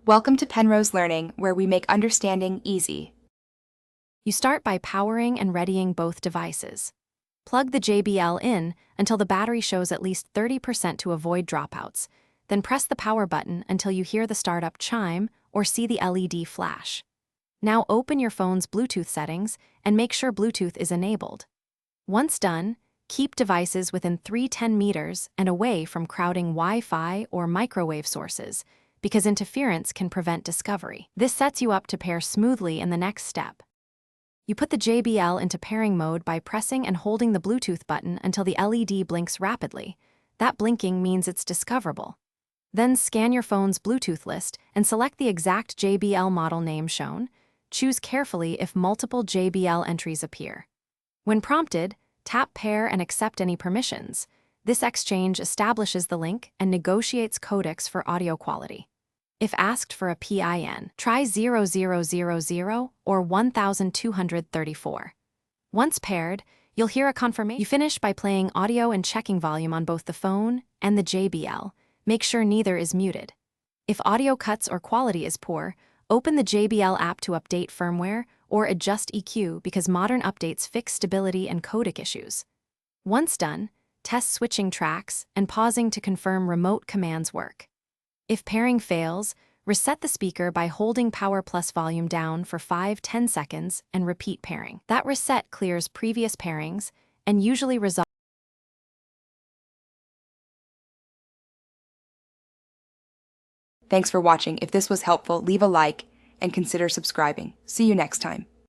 Welcome to Penrose Learning, where we make understanding easy. You start by powering and readying both devices. Plug the JBL in until the battery shows at least 30% to avoid dropouts. Then press the power button until you hear the startup chime or see the LED flash. Now open your phone's Bluetooth settings and make sure Bluetooth is enabled. Once done, keep devices within 310 meters and away from crowding Wi-Fi or microwave sources, because interference can prevent discovery. This sets you up to pair smoothly in the next step. You put the JBL into pairing mode by pressing and holding the Bluetooth button until the LED blinks rapidly. That blinking means it's discoverable. Then scan your phone's Bluetooth list and select the exact JBL model name shown. Choose carefully if multiple JBL entries appear. When prompted, tap pair and accept any permissions. This exchange establishes the link and negotiates codecs for audio quality. If asked for a PIN, try 0000 or 1234. Once paired, you'll hear a confirmation. You finish by playing audio and checking volume on both the phone and the JBL. Make sure neither is muted. If audio cuts or quality is poor, open the JBL app to update firmware or adjust EQ, because modern updates fix stability and codec issues. Once done, test switching tracks and pausing to confirm remote commands work. If pairing fails, reset the speaker by holding power plus volume down for 5-10 seconds and repeat pairing. That reset clears previous pairings and usually resolves. Thanks for watching. If this was helpful, leave a like and consider subscribing. See you next time.